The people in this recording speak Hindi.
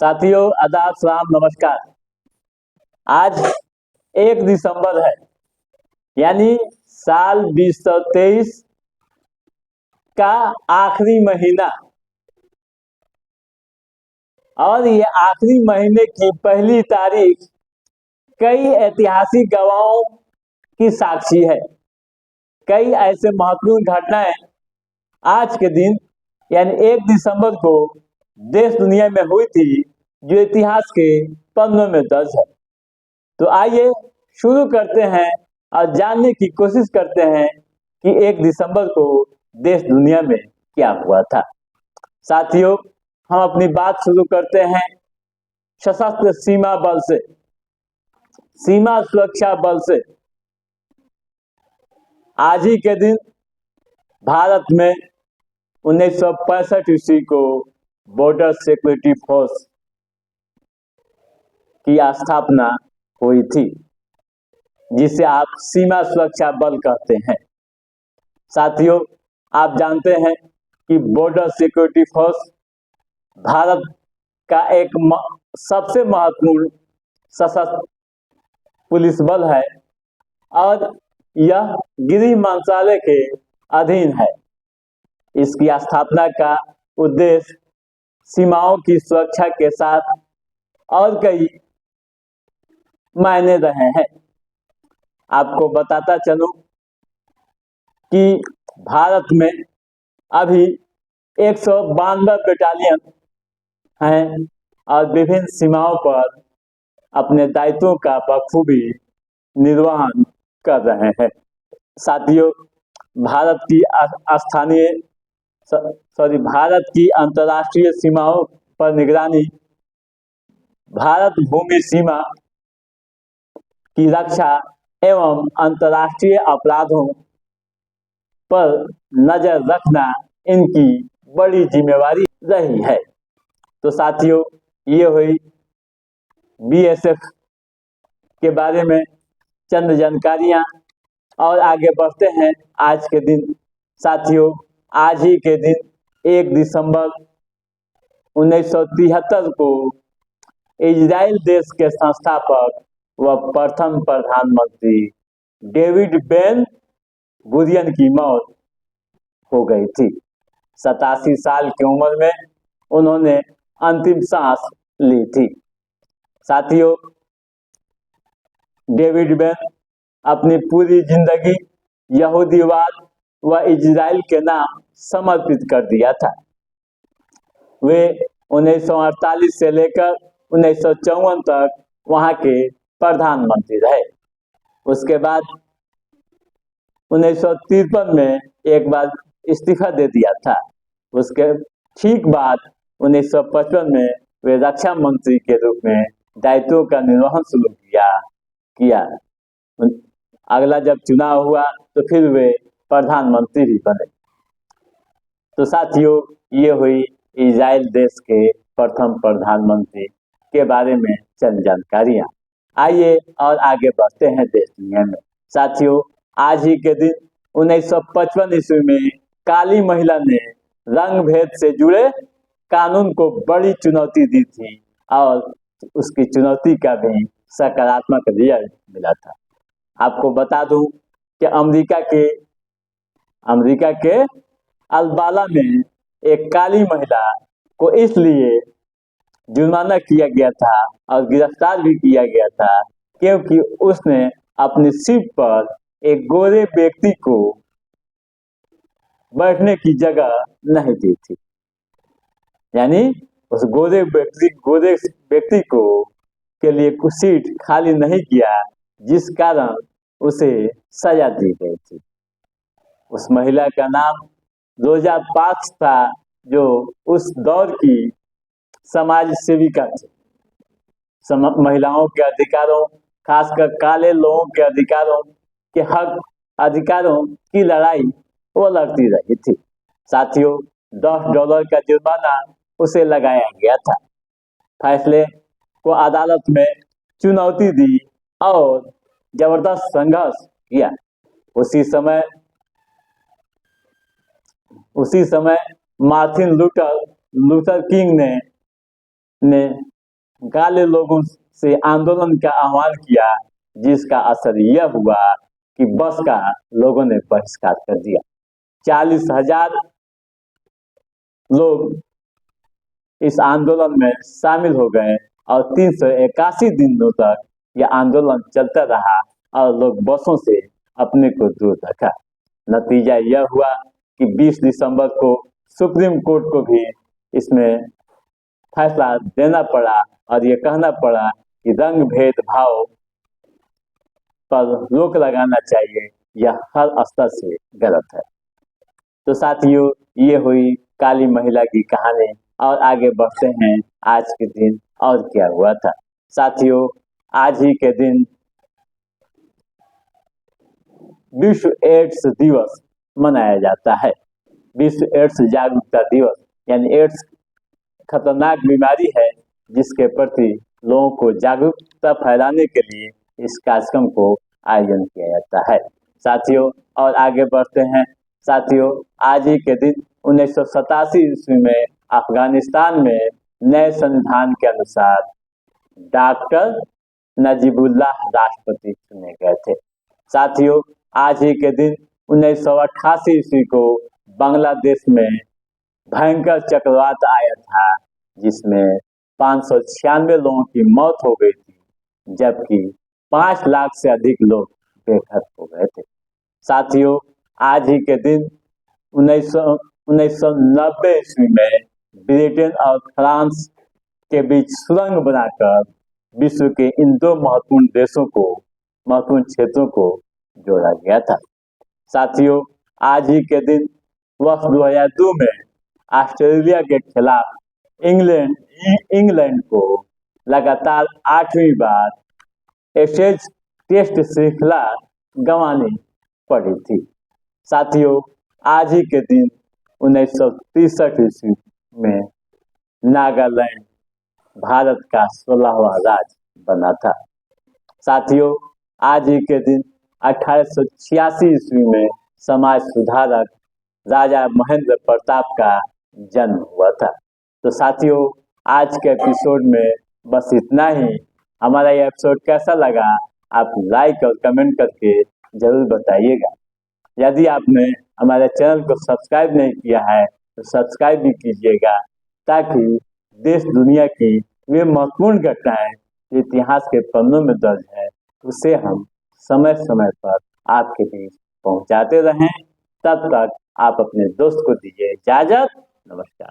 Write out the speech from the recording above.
साथियों, आदाब, सलाम, नमस्कार। आज 1 दिसंबर है, यानी साल 2023 का आखिरी महीना। और ये आखिरी महीने की पहली तारीख कई ऐतिहासिक गवाहों की साक्षी है। कई ऐसे महत्वपूर्ण घटनाएं आज के दिन यानी 1 दिसंबर को देश दुनिया में हुई थी, जो इतिहास के पन्नों में दर्ज है। तो आइए शुरू करते हैं और जानने की कोशिश करते हैं कि 1 दिसंबर को देश दुनिया में क्या हुआ था। साथियों, हम अपनी बात शुरू करते हैं सशस्त्र सीमा बल से, सीमा सुरक्षा बल से। आज ही के दिन भारत में 1965 ईस्वी को बॉर्डर सिक्योरिटी फोर्स की स्थापना हुई थी, जिसे आप सीमा सुरक्षा बल कहते हैं। साथियों, आप जानते हैं कि बॉर्डर सिक्योरिटी फोर्स भारत का एक सबसे महत्वपूर्ण सशस्त्र पुलिस बल है और यह गृह मंत्रालय के अधीन है। इसकी स्थापना का उद्देश्य सीमाओं की सुरक्षा के साथ और कई मायने रहे हैं। आपको बताता चलूं कि भारत में अभी 192 बटालियन हैं और विभिन्न सीमाओं पर अपने दायित्वों का बखूबी निर्वहन कर रहे हैं। साथियों, भारत की अंतर्राष्ट्रीय सीमाओं पर निगरानी, भारत भूमि सीमा की रक्षा एवं अंतर्राष्ट्रीय अपराधों पर नजर रखना इनकी बड़ी जिम्मेवारी रही है। तो साथियों, ये हुई बीएसएफ के बारे में चंद जानकारियां और आगे बढ़ते हैं आज के दिन। साथियों, आज ही के दिन 1 दिसंबर 1973 को इजराइल देश के संस्थापक व प्रथम प्रधानमंत्री डेविड बेन गुरियन की मौत हो गई थी। 87 साल की उम्र में उन्होंने अंतिम सांस ली थी। साथियों, डेविड बेन अपनी पूरी जिंदगी यहूदीवाद व इजराइल के नाम समर्पित कर दिया था। वे 1948 से लेकर 1954 तक वहां के प्रधानमंत्री रहे। उसके बाद 1953 में एक बार इस्तीफा दे दिया था। उसके ठीक बाद 1955 में वे रक्षा मंत्री के रूप में दायित्वों का निर्वहन शुरू किया। अगला जब चुनाव हुआ तो फिर वे प्रधानमंत्री भी बने। तो साथियों, ये हुई इजराइल देश के प्रथम प्रधानमंत्री के बारे में चंद जानकारियां। आइए और आगे बढ़ते हैं देश दुनिया में। साथियों, आज ही के दिन 1955 ईस्वी में काली महिला ने रंग भेद से जुड़े कानून को बड़ी चुनौती दी थी और उसकी चुनौती का भी सकारात्मक रिजल्ट मिला था। आपको बता दूं कि अमेरिका के अल्बाला में एक काली महिला को इसलिए जुर्माना किया गया था और गिरफ्तार भी किया गया था क्योंकि उसने अपनी सीट पर एक गोरे व्यक्ति को बैठने की जगह नहीं दी थी। यानी उस गोरे व्यक्ति को के लिए कुछ सीट खाली नहीं किया, जिस कारण उसे सजा दी गई थी। उस महिला का नाम रोजा पार्क्स था, जो उस दौर की समाज सेविका थी। महिलाओं के अधिकारों, खासकर काले लोगों के अधिकारों की लड़ाई वो लड़ती रही थी। साथियों, $10 का जुर्माना उसे लगाया गया था। फैसले को अदालत में चुनौती दी और जबरदस्त संघर्ष किया। उसी समय मार्टिन लूथर किंग ने काले लोगों से आंदोलन का आह्वान किया, जिसका असर यह हुआ कि बस का लोगों ने बहिष्कार कर दिया। 40,000 लोग इस आंदोलन में शामिल हो गए और 381 दिनों तक यह आंदोलन चलता रहा और लोग बसों से अपने को दूर रखा। नतीजा यह हुआ कि 20 दिसंबर को सुप्रीम कोर्ट को भी इसमें फैसला देना पड़ा और ये कहना पड़ा कि रंग भेदभाव पर रोक लगाना चाहिए, यह हर स्तर से गलत है। तो साथियों, ये हुई काली महिला की कहानी और आगे बढ़ते हैं आज के दिन और क्या हुआ था। साथियों, आज ही के दिन विश्व एड्स दिवस मनाया जाता है। विश्व एड्स जागरूकता दिवस, यानी एड्स खतरनाक बीमारी है जिसके प्रति लोगों को जागरूकता फैलाने के लिए इस कार्यक्रम को आयोजन किया जाता है। साथियों, और आगे बढ़ते हैं। साथियों, आज ही के दिन 1987 ईस्वी में अफगानिस्तान में नए संविधान के अनुसार डॉक्टर नजीबुल्लाह राष्ट्रपति चुने गए थे। साथियों, आज ही के दिन 1988 ईस्वी को बांग्लादेश में भयंकर चक्रवात आया था, जिसमें 596 लोगों की मौत हो गई थी, जबकि 5 लाख से अधिक लोग बेघर हो गए थे। साथियों, आज ही के दिन 1990 ईस्वी में ब्रिटेन और फ्रांस के बीच सुरंग बनाकर विश्व के इन दो महत्वपूर्ण क्षेत्रों को जोड़ा गया था। साथियों, आज ही के दिन वर्ष 2002 में ऑस्ट्रेलिया के खिलाफ इंग्लैंड को लगातार 8वीं बार एशेज टेस्ट श्रृंखला गंवानी पड़ी थी। साथियों, आज ही के दिन 1963 ईस्वी में नागालैंड भारत का 16वां राज्य बना था। साथियों, आज ही के दिन 1886 ईस्वी में समाज सुधारक राजा महेंद्र प्रताप का जन्म हुआ था। तो साथियों, आज के एपिसोड में बस इतना ही। हमारा यह एपिसोड कैसा लगा आप लाइक और कमेंट करके जरूर बताइएगा। यदि आपने हमारे चैनल को सब्सक्राइब नहीं किया है तो सब्सक्राइब भी कीजिएगा, ताकि देश दुनिया की वे महत्वपूर्ण घटनाएं जो इतिहास के पन्नों में दर्ज है उसे हम समय समय पर आपके बीच पहुंचाते रहें। तब तक आप अपने दोस्त को दीजिए इजाजत। नमस्कार।